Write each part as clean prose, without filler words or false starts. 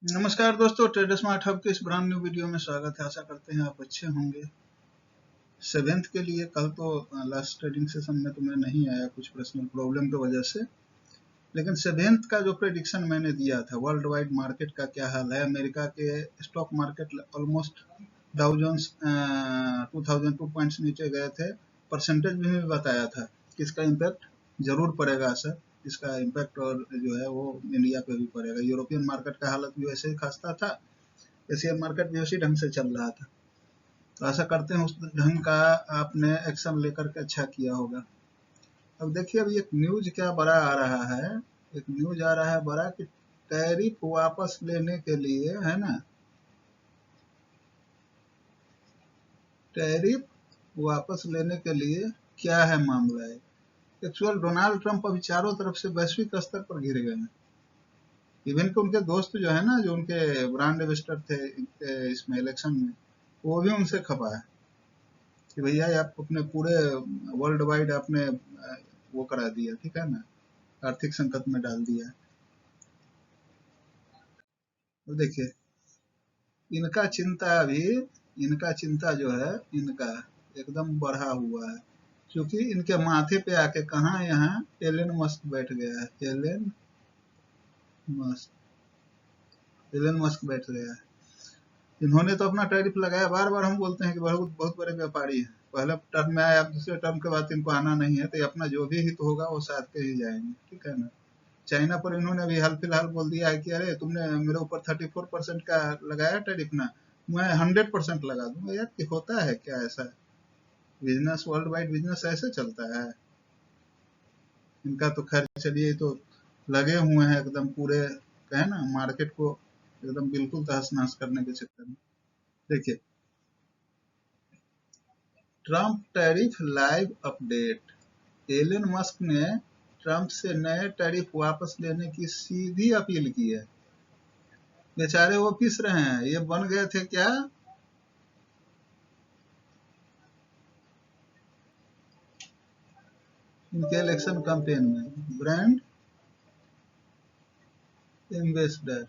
नमस्कार दोस्तों, trader smart hub के इस ब्रांड न्यू वीडियो में स्वागत है। आशा करते हैं आप अच्छे होंगे। 7th के लिए कल तो लास्ट ट्रेडिंग सेशन में तो मैं नहीं आया कुछ पर्सनल प्रॉब्लम की वजह से, लेकिन 7th का जो प्रेडिक्शन मैंने दिया था वर्ल्ड वाइड मार्केट का क्या हाल है। अमेरिका के stock market almost Dow Jones 2002 points नीचे गए थे। परसेंटेज भी बताया था कि इसका इम्पैक्ट जरूर पड़ेगा सर, इसका इम्पैक्ट और जो है वो इंडिया पे भी पड़ेगा। यूरोपियन मार्केट का हालत भी वैसे ही खस्ता था, एशियन मार्केट भी उसी ढंग से चल रहा था। तो आशा करते हैं उस ढंग का आपने एक्शन लेकर के अच्छा किया होगा। अब देखिए, अभी एक न्यूज क्या बड़ा आ रहा है, एक न्यूज आ रहा है बड़ा कि टैरिफ वापस लेने के लिए, है ना, टैरिफ वापस लेने के लिए क्या है मामला है। एक्चुअल डोनाल्ड ट्रंप अभी चारों तरफ से वैश्विक स्तर पर घिर गए हैं। इवन के उनके दोस्त जो है ना, जो उनके ब्रांड एम्बेसडर थे इसमें इलेक्शन में, वो भी उनसे खपा है कि भैया आप अपने पूरे वर्ल्ड वाइड आपने वो करा दिया, ठीक है ना, आर्थिक संकट में डाल दिया। तो देखिए, इनका चिंता अभी, इनका चिंता जो है इनका एकदम बढ़ा हुआ है, क्योंकि इनके माथे पे आके कहाँ यहाँ एलन मस्क बैठ गया है। मस्क एलन मस्क बैठ गया है। इन्होंने तो अपना टैरिफ लगाया। बार बार हम बोलते हैं कि बहुत बहुत बड़े व्यापारी हैं, पहले टर्म में आए, अब दूसरे टर्म के बाद इनको आना नहीं है, तो ये अपना जो भी हित होगा वो साथ के ही जाएंगे, ठीक है ना। चाइना पर इन्होंने अभी हाल फिलहाल बोल दिया है कि अरे तुमने मेरे ऊपर 34% का लगाया टैरिफ ना, मैं 100% लगा दूंगा। यार कि होता है क्या ऐसा? बिजनेस, वर्ल्ड वाइड बिजनेस ऐसे चलता है इनका। तो खैर चलिए, तो लगे हुए हैं एकदम पूरे, कहे ना, मार्केट को एकदम बिल्कुल तहस नहस करने के चक्कर में। देखिए, Trump tariff live update. Elon Musk ने ट्रंप से नए टैरिफ वापस लेने की सीधी अपील की है। बेचारे वो पिस रहे हैं, ये बन गए थे क्या, इनके इलेक्शन कैंपेन में ब्रांड एम्बेसडर,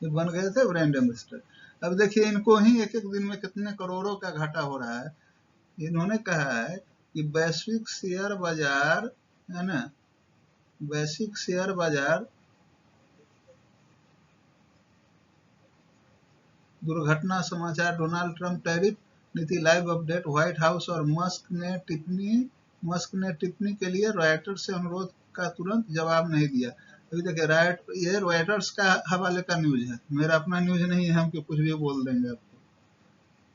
ये बन गए थे ब्रांड एम्बेसडर। अब देखिए, इनको ही एक एक दिन में कितने करोड़ों का घाटा हो रहा है। इन्होंने कहा है कि वैश्विक शेयर बाजार, है ना, वैश्विक शेयर बाजार दुर्घटना समाचार, डोनाल्ड ट्रंप टैरिफ नीति लाइव अपडेट, व्हाइट हाउस और मस्क ने टिप्पणी के लिए रॉयटर्स से अनुरोध का तुरंत जवाब नहीं दिया। अभी देखिए, ये रॉयटर्स का हवाले का न्यूज है, मेरा अपना न्यूज नहीं है, हम कुछ भी बोल देंगे आपको।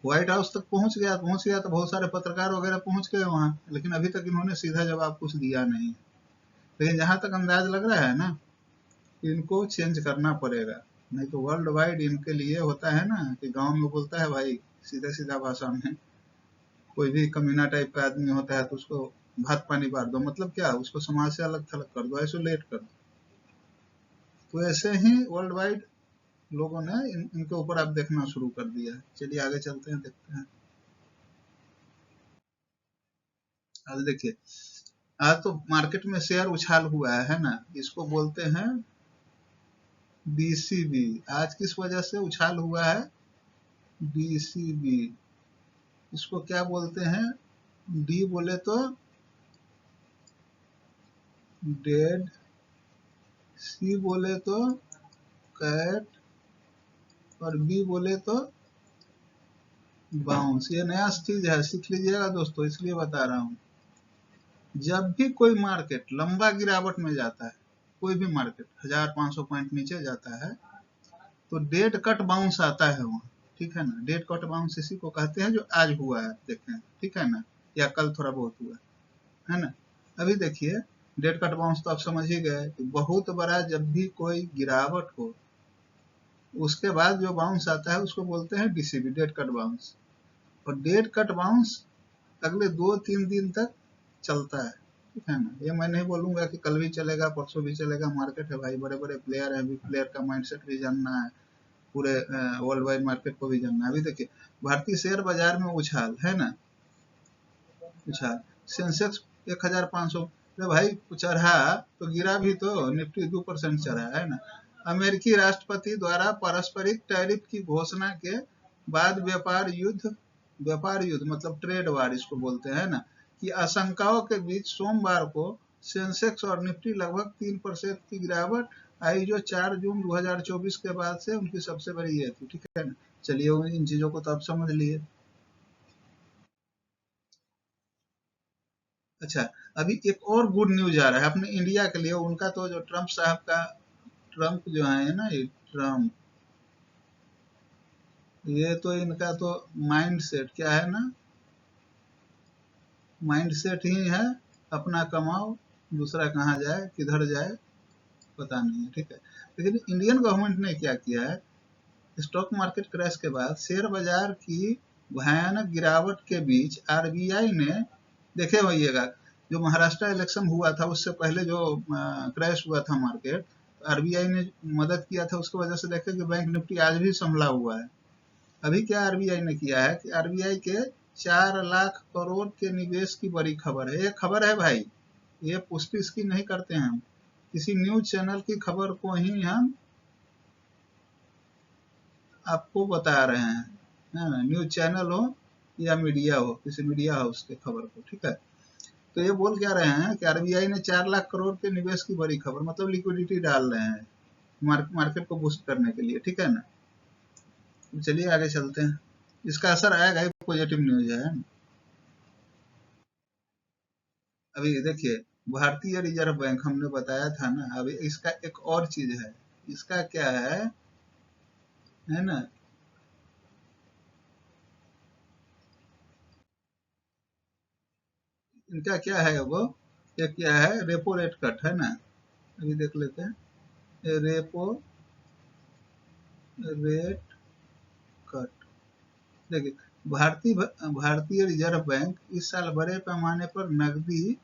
व्हाइट हाउस तक पहुंच गया तो बहुत सारे पत्रकार वगैरह पहुंच गए वहां, लेकिन अभी तक इन्होंने सीधा जवाब कुछ दिया नहीं। लेकिन जहां तक अंदाज लग रहा है ना, इनको चेंज करना पड़ेगा, नहीं तो वर्ल्ड वाइड इनके लिए होता है ना कि गांव में बोलता है भाई, सीधा सीधा भाषा में, कोई भी कमीना टाइप का आदमी होता है तो उसको भात पानी बांट दो, मतलब क्या, उसको समाज से अलग थलग कर दो, आइसोलेट कर दो। तो ऐसे ही वर्ल्ड वाइड लोगों ने इनके ऊपर अब देखना शुरू कर दिया है। चलिए आगे चलते हैं, देखते हैं। आज देखिए, आज तो मार्केट में शेयर उछाल हुआ है ना, इसको बोलते हैं बीसीबी। आज किस वजह से उछाल हुआ है? बीसीबी, इसको क्या बोलते हैं? डी बोले तो डेड, सी बोले तो कैट, और बी बोले तो बाउंस। ये नया चीज है, सीख लीजिएगा दोस्तों, इसलिए बता रहा हूँ। जब भी कोई मार्केट लंबा गिरावट में जाता है, कोई भी मार्केट 1500 पॉइंट नीचे जाता है, तो डेड कट बाउंस आता है वहां, ठीक है ना। डेड कट बाउंस इसी को कहते हैं, जो आज हुआ है, देखें, ठीक है ना, या कल थोड़ा बहुत हुआ है ना। अभी देखिए, डेड कट बाउंस तो आप समझ ही गए कि बहुत बड़ा, जब भी कोई गिरावट हो उसके बाद जो बाउंस आता है उसको बोलते हैं डीसीबी, डेड कट बाउंस। और डेड कट बाउंस अगले 2-3 दिन तक चलता है, ठीक है ना। ये मैं नहीं बोलूंगा कि कल भी चलेगा, परसों भी चलेगा, मार्केट है भाई, बड़े बड़े प्लेयर है, अभी प्लेयर का माइंडसेट भी जानना है, पूरे वर्ल्ड वाइड मार्केट को भी जानना है। अभी देखिए, भारतीय शेयर बाजार में उछाल है ना, उछाल, सेंसेक्स 1500, अरे भाई चढ़ा तो गिरा भी तो, निफ्टी 2% चढ़ा है ना। अमेरिकी राष्ट्रपति द्वारा पारस्परिक टैरिफ की घोषणा के बाद व्यापार युद्ध मतलब ट्रेड वार इसको बोलते हैं ना, की आशंकाओं के बीच सोमवार को सेंसेक्स और निफ्टी लगभग 3% की गिरावट आई, जो 4 जून 2024 के बाद से उनकी सबसे बड़ी ये थी। ठीक है ना, चलिए इन चीजों को तो आप समझ लिए। अच्छा, अभी एक और गुड न्यूज आ रहा है अपने इंडिया के लिए। उनका तो जो ट्रंप साहब का, ट्रंप जो है ना, ये ट्रंप, ये तो इनका तो माइंड सेट क्या है ना, माइंड सेट ही है अपना कमाओ, दूसरा कहाँ जाए किधर जाए पता नहीं है। ठीक है, लेकिन इंडियन गवर्नमेंट ने क्या किया है, स्टॉक मार्केट क्रैश के बाद शेयर बाजार की भयानक गिरावट के बीच आरबीआई ने, देखे होइएगा जो महाराष्ट्र इलेक्शन हुआ था उससे पहले जो क्रैश हुआ था मार्केट, आरबीआई ने मदद किया था, उसकी वजह से देखे कि बैंक निफ्टी आज भी संभला हुआ है। अभी क्या आरबीआई ने किया है कि आरबीआई के 4 लाख करोड़ के निवेश की बड़ी खबर है। ये खबर है भाई, ये पुष्टि इसकी नहीं करते हैं हम, किसी न्यूज चैनल की खबर को ही हम आपको बता रहे हैं, है ना, न्यूज चैनल हो या मीडिया हो, किसी मीडिया हाउस के खबर को। ठीक है, तो ये बोल क्या रहे हैं कि आरबीआई ने 4 लाख करोड़ के निवेश की बड़ी खबर, मतलब लिक्विडिटी डाल रहे हैं मार्केट को बूस्ट करने के लिए। ठीक है ना, चलिए आगे चलते हैं, इसका असर आएगा, ये पॉजिटिव न्यूज है। अभी देखिए, भारतीय रिजर्व बैंक हमने बताया था ना, अभी इसका एक और चीज है, इसका क्या है ना, इनका क्या है वो, ये क्या है, रेपो रेट कट है ना। अभी देख लेते हैं, रेपो रेट कट। देखिए, भारतीय रिजर्व बैंक इस साल बड़े पैमाने पर नकदी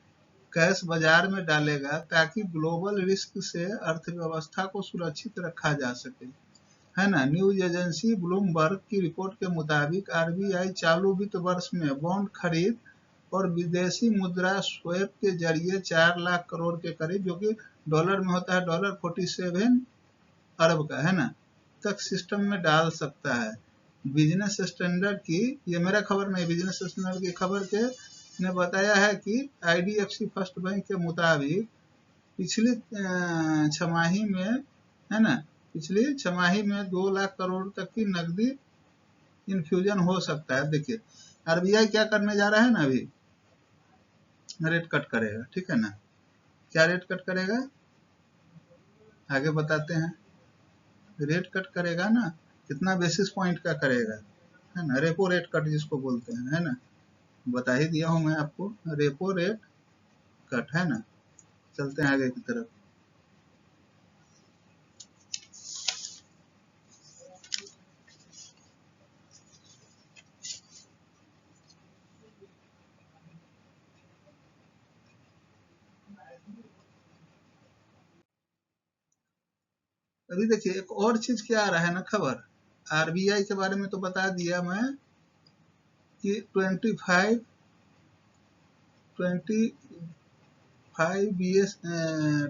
कैश बाजार में डालेगा ताकि ग्लोबल रिस्क से अर्थव्यवस्था को सुरक्षित रखा जा सके, है ना। न्यूज एजेंसी ब्लूमबर्ग की रिपोर्ट के मुताबिक आरबीआई चालू वित्त वर्ष में बॉन्ड खरीद और विदेशी मुद्रा स्वैप के जरिए 4 लाख करोड़ के करीब, जो कि डॉलर में होता है $47 अरब का, है ना, तक सिस्टम में डाल सकता है। बिजनेस स्टैंडर्ड की, ये मेरा खबर नहीं, बिजनेस स्टैंडर्ड की खबर के ने बताया है कि आईडीएफसी फर्स्ट बैंक के मुताबिक पिछली छमाही में, है ना, पिछली छमाही में 2 लाख करोड़ तक की नकदी इन्फ्यूजन हो सकता है। देखिए, आरबीआई क्या करने जा रहा है ना, अभी रेट कट करेगा। ठीक है ना, क्या रेट कट करेगा आगे बताते हैं। रेट कट करेगा ना, कितना बेसिस पॉइंट का करेगा, है ना, रेपो रेट कट जिसको बोलते हैं, है ना, बता ही दिया हूं मैं आपको, रेपो रेट कट, है ना। चलते हैं आगे की तरफ। अभी देखिए, एक और चीज क्या आ रहा है ना खबर, आरबीआई के बारे में तो बता दिया मैं कि 25 बीएस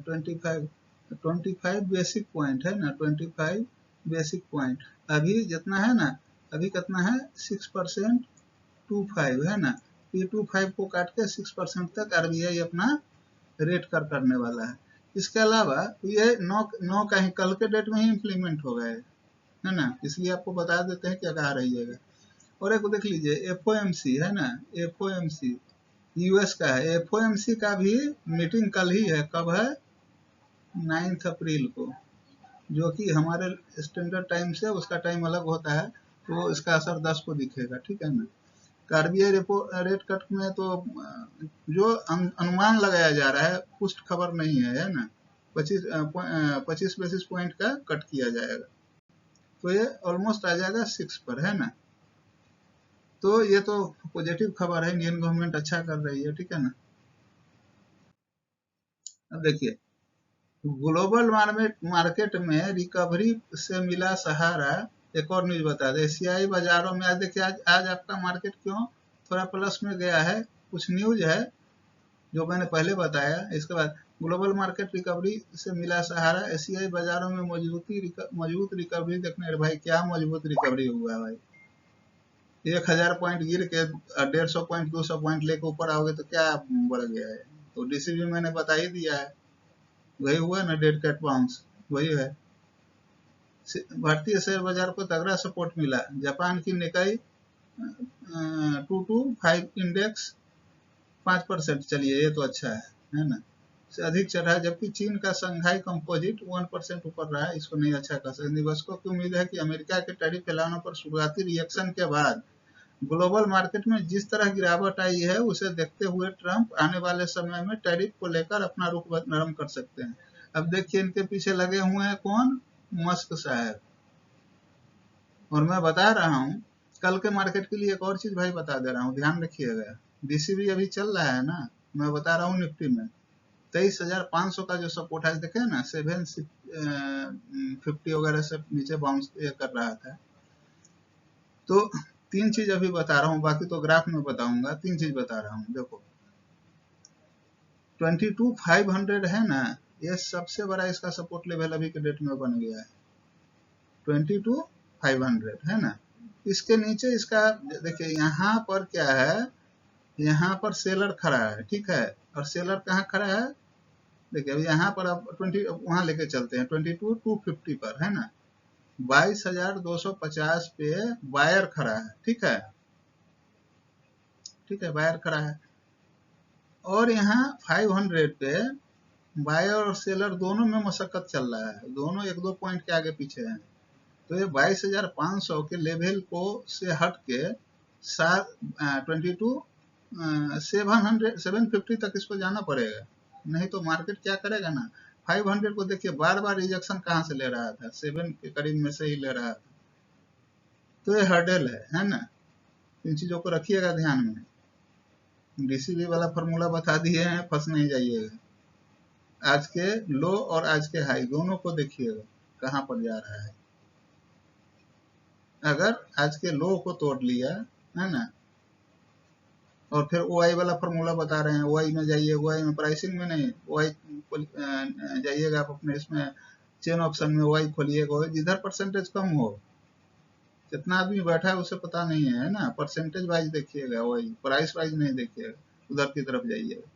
25 बेसिक पॉइंट, है ना, 25 बेसिक पॉइंट। अभी जितना है ना, अभी कितना है, 6.25 है ना, P25 को काट के 6% तक आरबीआई अपना रेट कर करने वाला है। इसके अलावा ये 9 का ही कल के डेट में ही इम्प्लीमेंट हो गए, है ना, इसलिए आपको बता देते हैं क्या कहा रहिएगा। और एक देख लीजिए, एफओएमसी है ना, एफओएमसी यूएस का है, एफओएमसी का भी मीटिंग कल ही है, कब है, 9 अप्रैल को, जो कि हमारे स्टैंडर्ड टाइम से उसका टाइम अलग होता है, तो इसका असर 10 को दिखेगा। ठीक है ना, आरबीआई रेपो रेट कट में तो जो अनुमान लगाया जा रहा है, पुष्ट खबर नहीं है, है ना, 25 बेसिस पॉइंट का कट किया जाएगा, तो ये ऑलमोस्ट आ जाएगा 6 पर, है ना। तो ये तो पॉजिटिव खबर है, इंडियन गवर्नमेंट अच्छा कर रही है। ठीक है ना, अब देखिए, ग्लोबल मार्केट में रिकवरी से मिला सहारा। एक और न्यूज बता दे, एशियाई बाजारों में आज देखिए, आज आपका मार्केट क्यों थोड़ा प्लस में गया है, कुछ न्यूज है जो मैंने पहले बताया। इसके बाद ग्लोबल मार्केट रिकवरी से मिला सहारा, एशियाई बाजारों में मजबूत रिकवरी देखने। अरे भाई क्या मजबूत रिकवरी हुआ है भाई, 1000 पॉइंट गिर के 150 पॉइंट 200 पॉइंट लेके ऊपर आओगे तो क्या बढ़ गया है। तो डीसीबी मैंने बता ही दिया है, वही हुआ ना, डेड कैट बाउंस वही है। भारतीय शेयर बाजार को तगड़ा सपोर्ट मिला। जापान की निकाई 225 इंडेक्स 5% चलिए ये तो अच्छा है ना, से अधिक चढ़ा है। जबकि चीन का संघाई कंपोजिट 1% ऊपर रहा है, इसको नहीं अच्छा कर सकते। निवेशकों की उम्मीद है कि अमेरिका के टैरिफ फैलानों पर शुरुआती रिएक्शन के बाद ग्लोबल मार्केट में जिस तरह गिरावट आई है, उसे देखते हुए ट्रंप आने वाले समय में टैरिफ को लेकर अपना रुख नरम कर सकते हैं। अब देखिए इनके पीछे लगे हुए हैं कौन, मस्क साहब। और मैं बता रहा हूँ कल के मार्केट के लिए एक और चीज भाई बता दे रहा हूँ, ध्यान रखिएगा। डीसीबी अभी चल रहा है ना, मैं बता रहा हूँ निफ्टी में 23,500 का जो सपोर्ट है देखे ना, 750 वगैरह से नीचे बाउंस कर रहा था। तो तीन चीज अभी बता रहा हूँ, बाकी तो ग्राफ में बताऊंगा। तीन चीज बता रहा हूँ, देखो 22,500 है ना, ये सबसे बड़ा इसका सपोर्ट लेवल अभी के डेट में बन गया है। 22,500 है ना, इसके नीचे इसका देखिए यहाँ पर क्या है, यहाँ पर सेलर खड़ा है, ठीक है। और सेलर कहाँ खड़ा है, देखिए अभी यहाँ पर अब 20 वहां लेके चलते हैं 22,250 पर है ना, 22,250 पे बायर खड़ा है, ठीक है, ठीक है, बायर खड़ा है। और यहाँ 500 पे बायर और सेलर दोनों में मशक्कत चल रहा है, दोनों एक दो पॉइंट के आगे पीछे हैं। तो ये 22,500 के लेवल को से हट के 750 तक इसको जाना पड़ेगा, नहीं तो मार्केट क्या करेगा ना। 500 को देखिए बार बार रिजेक्शन कहाँ से ले रहा था, 7 के करीब में से ही ले रहा था। तो ये हर्डल है ना, इन चीजों को रखिएगा ध्यान में। डीसीबी वाला फॉर्मूला बता दिए हैं, फंस नहीं जाइएगा। आज के लो और आज के हाई दोनों को देखिएगा कहाँ पर जा रहा है। अगर आज के लो को तोड़ लिया है ना, और फिर ओआई वाला फॉर्मूला बता रहे हैं, ओआई में जाइए, ओआई में प्राइसिंग में नहीं, ओआई जाइएगा आप अपने इसमें चेन ऑप्शन में, ओआई खोलिएगा, जिधर परसेंटेज कम हो, कितना आदमी बैठा है उसे पता नहीं है ना, परसेंटेज वाइज देखिएगा, ओआई प्राइस वाइज नहीं देखिएगा, उधर की तरफ जाइएगा।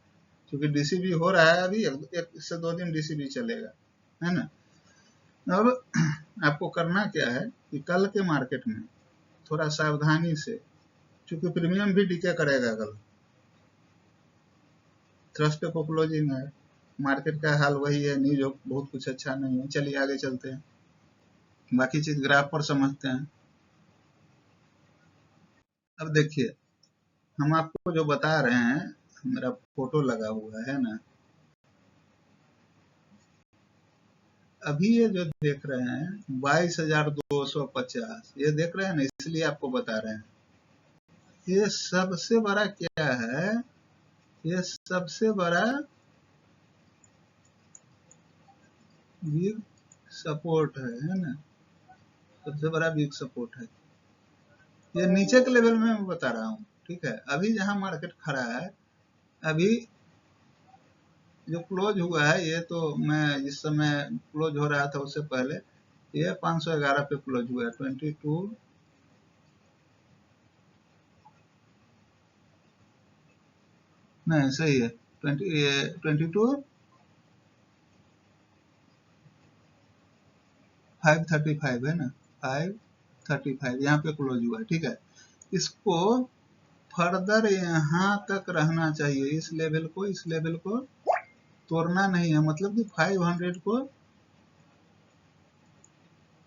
क्योंकि डीसीबी हो रहा है अभी, एक से दो दिन डीसीबी चलेगा है ना। अब आपको करना क्या है कि कल के मार्केट में थोड़ा सावधानी से, क्योंकि प्रीमियम भी डीके करेगा कल, थ्रस्टे को क्लोजिंग है, मार्केट का हाल वही है, न्यूज बहुत कुछ अच्छा नहीं है। चलिए आगे चलते हैं, बाकी चीज ग्राफ पर समझते हैं। अब देखिए हम आपको जो बता रहे हैं, मेरा फोटो लगा हुआ है ना, अभी ये जो देख रहे हैं 22,250, ये देख रहे हैं ना, इसलिए आपको बता रहे हैं। ये सबसे बड़ा क्या है, ये सबसे बड़ा बिग सपोर्ट है ना, सबसे बड़ा बिग सपोर्ट है। ये नीचे के लेवल में मैं बता रहा हूँ, ठीक है। अभी जहां मार्केट खड़ा है, अभी जो क्लोज हुआ है, ये तो मैं जिस समय क्लोज हो रहा था उससे पहले ये 511 पे क्लोज हुआ है। 22 नहीं सही है, 22,535 है ना, 535 यहाँ पे क्लोज हुआ है, ठीक है। इसको फर्दर यहाँ तक रहना चाहिए, इस लेवल को, इस लेवल को तोड़ना नहीं है, मतलब कि 500 को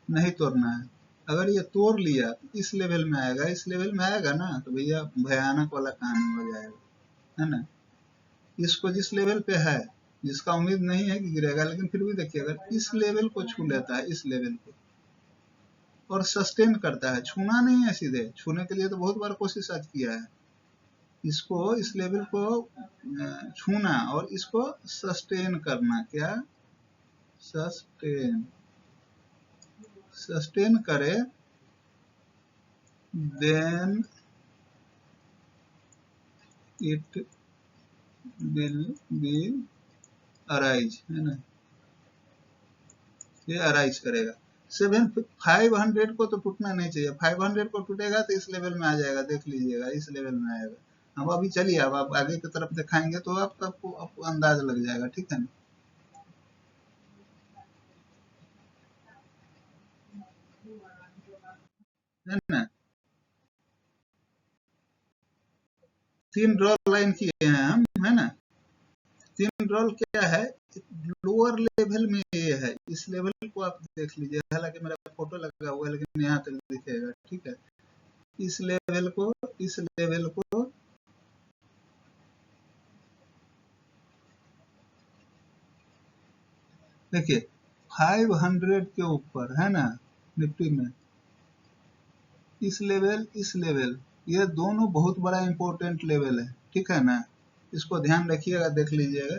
नहीं तोड़ना है। अगर ये तोड़ लिया तो इस लेवल में आएगा, इस लेवल में आएगा ना तो भैया भयानक वाला कहानी हो जाएगा है ना। इसको जिस लेवल पे है, जिसका उम्मीद नहीं है कि गिरेगा, लेकिन फिर भी देखिए अगर इस लेवल को छू लेता है, इस लेवल को, और सस्टेन करता है, छूना नहीं है सीधे, छूने के लिए तो बहुत बार कोशिश आज किया है, इसको इस लेवल को छूना और इसको सस्टेन करना, क्या सस्टेन, सस्टेन करे, then it will be arise, है ना, ये अराइज करेगा। 500 को तो टूटना नहीं चाहिए, 500 को टूटेगा तो इस लेवल में आ जाएगा, देख लीजिएगा इस लेवल में आएगा। अब अभी चलिए, अब आप आगे की तरफ दिखाएंगे तो आपको अंदाज लग जाएगा, ठीक है ना। है ना, 3 ड्रॉ लाइन किए हैं हम, है ना। 3 ड्रॉ क्या है, लोअर लेवल में ये है, इस लेवल को आप देख लीजिए, हालांकि मेरा फोटो लगा हुआ है लेकिन यहाँ तक दिखेगा, ठीक है। इस लेवल को, इस लेवल को देखिए 500 के ऊपर, है ना, निफ्टी में इस लेवल, ये दोनों बहुत बड़ा इंपॉर्टेंट लेवल है, ठीक है ना। इसको ध्यान रखिएगा, देख लीजिएगा,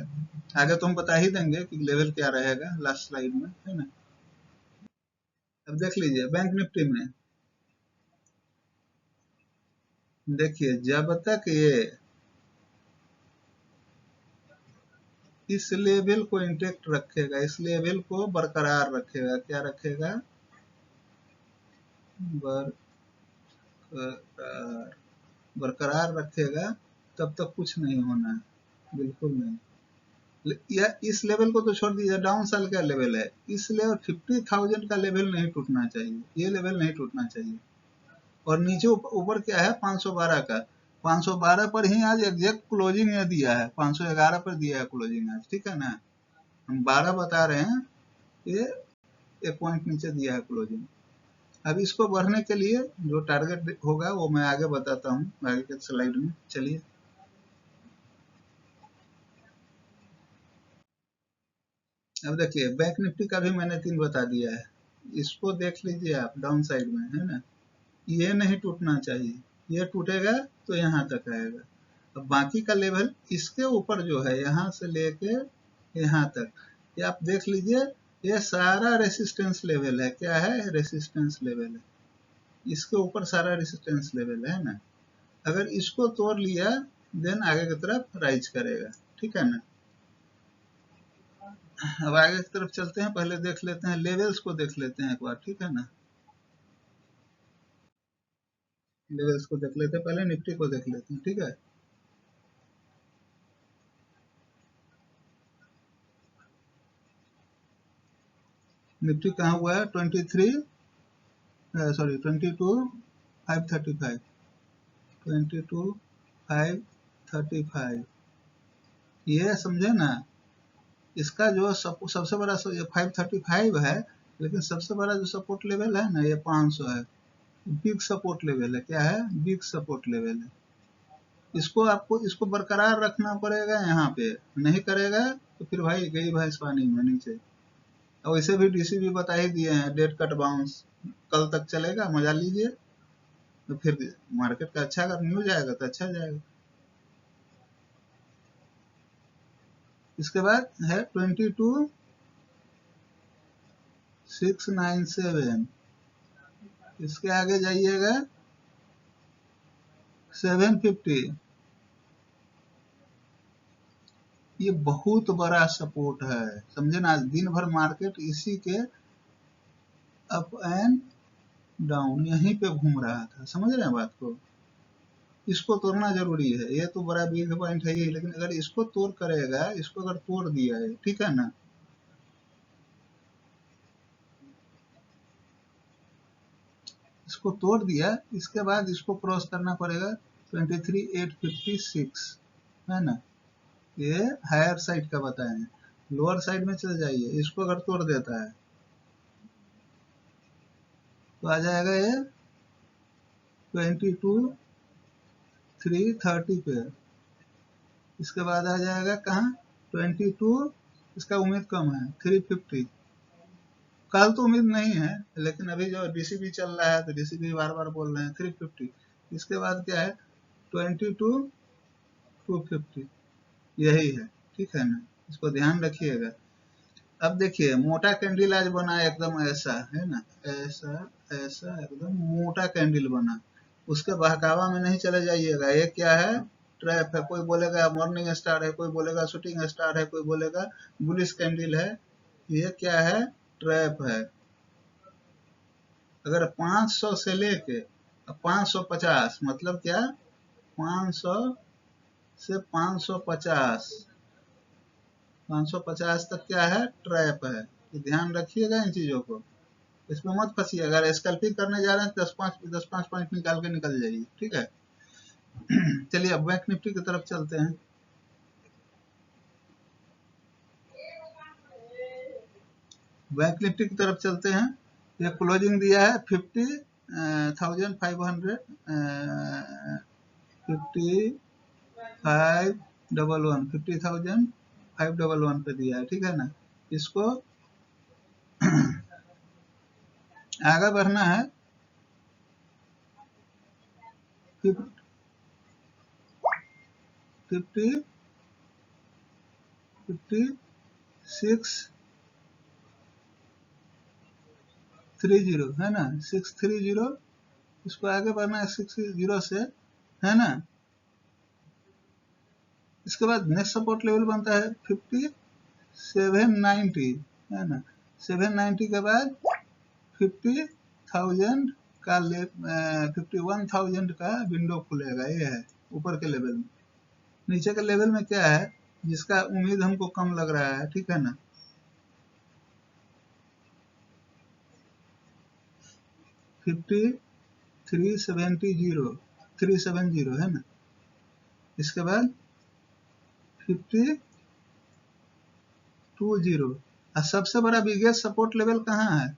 आगे तो हम बता ही देंगे कि लेवल क्या रहेगा लास्ट स्लाइड में, है ना। अब देख लीजिए बैंक निफ्टी में, देखिए जब तक ये इस लेवल को इंटेक्ट रखेगा, इस लेवल को बरकरार रखेगा, क्या रखेगा, बरकरार, बरकरार रखेगा, तब तक कुछ नहीं होना है, बिल्कुल नहीं। या इस लेवल को तो छोड़ दीजिए, डाउन साल का लेवल है, इस लेवल 50,000 का लेवल नहीं टूटना चाहिए, ये लेवल नहीं टूटना चाहिए। और नीचे ऊपर क्या है, 512 का, 512 पर ही आज एग्जैक्ट क्लोजिंग ये दिया है, 511 पर दिया है क्लोजिंग आज, ठीक है ना। हम 12 बता रहे हैं, ये 1 पॉइंट नीचे दिया है क्लोजिंग। अब इसको बढ़ने के लिए जो टारगेट होगा वो मैं आगे बताता हूँ, आगे के स्लाइड में, चलिए। अब देखिए बैंक निफ्टी का भी मैंने 3 बता दिया है, इसको देख लीजिए आप डाउन साइड में, है ना। ये नहीं टूटना चाहिए, ये टूटेगा तो यहाँ तक आएगा। अब बाकी का लेवल इसके ऊपर जो है, यहाँ से लेके यहाँ तक, ये आप देख लीजिए, ये सारा रेसिस्टेंस लेवल है, क्या है, रेसिस्टेंस लेवल है, इसके ऊपर सारा रेसिस्टेंस लेवल है ना। अगर इसको तोड़ लिया देन आगे की तरफ राइज करेगा, ठीक है ना। अब आगे की तरफ चलते हैं, पहले देख लेते हैं लेवल्स को, देख लेते हैं एक बार, ठीक है ना। लेवल्स को देख लेते हैं, पहले निफ्टी को देख लेते हैं, ठीक है। निफ्टी कहाँ हुआ है, 22 535, 22,535, ये समझे ना। इसका जो सबसे बड़ा ये 535 है, लेकिन सबसे बड़ा जो सपोर्ट लेवल है ना, ये 500 है, बिग सपोर्ट लेवल है, क्या है, बिग सपोर्ट लेवल है। इसको आपको इसको बरकरार रखना पड़ेगा, यहाँ पे नहीं करेगा तो फिर भाई गई भैंस पानी में नीचे। और वैसे भी डीसी भी बता ही दिए हैं, डेट कट बाउंस कल तक चलेगा, मजा लीजिए, तो फिर मार्केट का अच्छा अगर न्यूज आएगा तो अच्छा जाएगा। इसके बाद है 22,697, इसके आगे जाइएगा 750, ये बहुत बड़ा सपोर्ट है, समझे ना। आज दिन भर मार्केट इसी के अप एंड डाउन यहीं पे घूम रहा था, समझ रहे हैं बात को। इसको तोड़ना जरूरी है, ये तो बड़ा बिग पॉइंट है ही, लेकिन अगर इसको तोड़ करेगा, इसको अगर तोड़ दिया है, ठीक है ना, इसको तोड़ दिया, इसके बाद इसको क्रॉस करना पड़ेगा 23,856, है ना। ये हायर साइड का बताए, लोअर साइड में चल जाइए, इसको अगर तोड़ देता है तो आ जाएगा ये 22,330 पे। इसके बाद आ जाएगा कहाँ, 22, इसका उम्मीद कम है 350, कल तो उम्मीद नहीं है, लेकिन अभी जो डीसीबी चल रहा है तो डीसीबी बार बार बोल रहे हैं 350। इसके बाद क्या है, 22,250, यही है, ठीक है ना, इसको ध्यान रखिएगा। अब देखिए मोटा कैंडल आज बना एकदम ऐसा, है ना, ऐसा ऐसा एकदम मोटा कैंडल बना, उसके बहकावा में नहीं चले जाइएगा। ये क्या है, ट्रैप है, कोई बोलेगा मॉर्निंग स्टार है, कोई बोलेगा शूटिंग स्टार है, कोई बोलेगा बुलिश कैंडल है। ये क्या है? ट्रैप है। अगर 500 से लेके 550 मतलब क्या? 500 से 550 तक क्या है? ट्रैप है। तो ध्यान रखिएगा इन चीजों को, इसमें मत फंसिए। अगर स्कैल्पिंग करने जा रहे हैं 10-5 पॉइंट निकाल के निकल जाइए, ठीक है। चलिए अब बैंक निफ्टी की तरफ चलते हैं। बैंक निफ्टी की तरफ चलते हैं। ये क्लोजिंग दिया है 50,500 50,511 पे दिया है, ठीक है ना। इसको आगे बढ़ना है। 5630 है ना, 630। इसको आगे बढ़ना है 60 से, है ना। इसके बाद नेक्स्ट सपोर्ट लेवल बनता है 5790, है ना। 790 के बाद 50,000 का 51,000 का विंडो खुलेगा। ये है ऊपर के लेवल में। नीचे के लेवल में क्या है जिसका उम्मीद हमको कम लग रहा है, ठीक है ना। 370 है ना। इसके बाद 5020 और सबसे बड़ा बिगेस्ट सपोर्ट लेवल कहाँ है?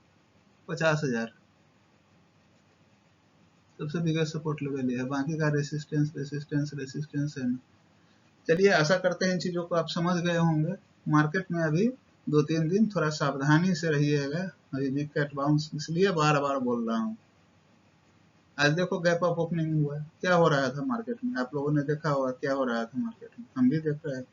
50,000। सबसे बिगेस्ट सपोर्ट लेवल ये है, बाकी का रेसिस्टेंस है ना। चलिए आशा करते हैं इन चीजों को आप समझ गए होंगे। मार्केट में अभी 2-3 दिन थोड़ा सावधानी से रहिएगा। अभी बिग कैट बाउंस इसलिए बार बार बोल रहा हूँ। आज देखो गैप अप ओपनिंग हुआ है, क्या हो रहा था मार्केट में? आप लोगों ने देखा होगा क्या हो रहा था मार्केट में, हम भी देख रहे हैं।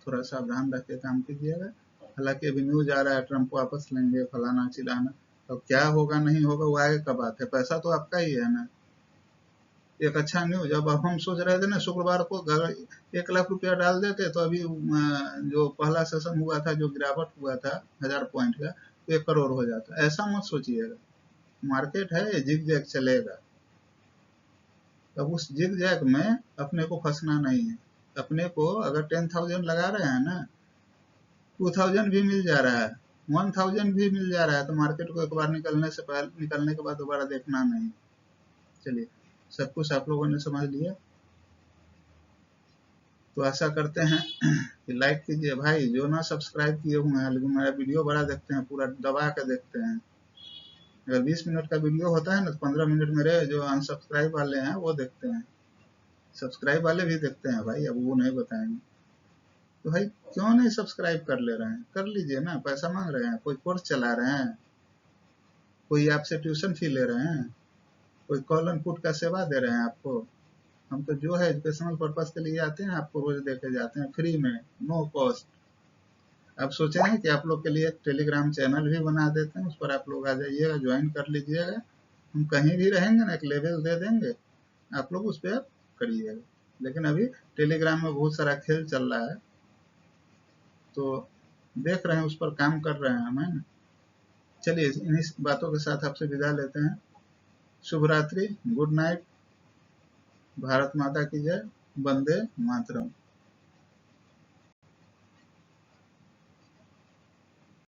थोड़ा सावधान रख के काम कीजिएगा। हालांकि अभी न्यूज आ रहा है ट्रंप वापस लेंगे, फलाना चिलाना। अब क्या होगा नहीं होगा वो आगे का बात है, पैसा तो आपका ही है ना। एक अच्छा न्यूज, अब हम सोच रहे थे ना शुक्रवार को अगर 1 लाख रुपया डाल देते तो अभी जो पहला सेशन हुआ था, जो गिरावट हुआ था 1000 पॉइंट का, 1 करोड़ हो जाता। ऐसा मत सोचिएगा, मार्केट है जिग जैग चलेगा। अब उस जिग जैग में अपने को फंसना नहीं है। अपने को अगर 10,000 लगा रहे हैं ना, 2,000 भी मिल जा रहा है, 1,000 भी मिल जा रहा है, तो मार्केट को एक बार निकलने के बाद दोबारा देखना नहीं। चलिए सब कुछ आप लोगों ने समझ लिया, तो आशा करते हैं कि लाइक कीजिए भाई। जो ना सब्सक्राइब किए हुए हैं लेकिन मेरा वीडियो बड़ा देखते हैं, पूरा दबा के देखते हैं। अगर 20 मिनट का वीडियो होता है ना तो 15 मिनट मेरे जो अनसब्सक्राइब वाले हैं वो देखते हैं। सब्सक्राइब वाले भी देखते हैं भाई, अब वो नहीं बताएंगे। तो भाई क्यों नहीं सब्सक्राइब कर ले रहे हैं? कर लीजिए ना, पैसा मांग रहे हैं, कोई कोर्स चला रहे हैं, कोई आपसे ट्यूशन फी ले रहे हैं, कोई कॉल एंड पुट का सेवा दे रहे हैं आपको। हम तो जो है एजुकेशनल पर्पज के लिए आते हैं, आपको रोज देके जाते हैं फ्री में, नो कॉस्ट। आप सोचे हैं कि आप लोग के लिए एक टेलीग्राम चैनल भी बना देते हैं, उस पर आप लोग आ जाइएगा, ज्वाइन कर लीजिएगा। हम कहीं भी रहेंगे ना एक लेवल दे देंगे, आप लोग उस पर करिएगा। लेकिन अभी टेलीग्राम में बहुत सारा खेल चल रहा है, तो देख रहे हैं, उस पर काम कर रहे हैं हम, है ना। चलिए इन्हीं बातों के साथ आपसे विदा लेते हैं। शुभ रात्रि, गुड नाइट, भारत माता की जय, वंदे मातरम।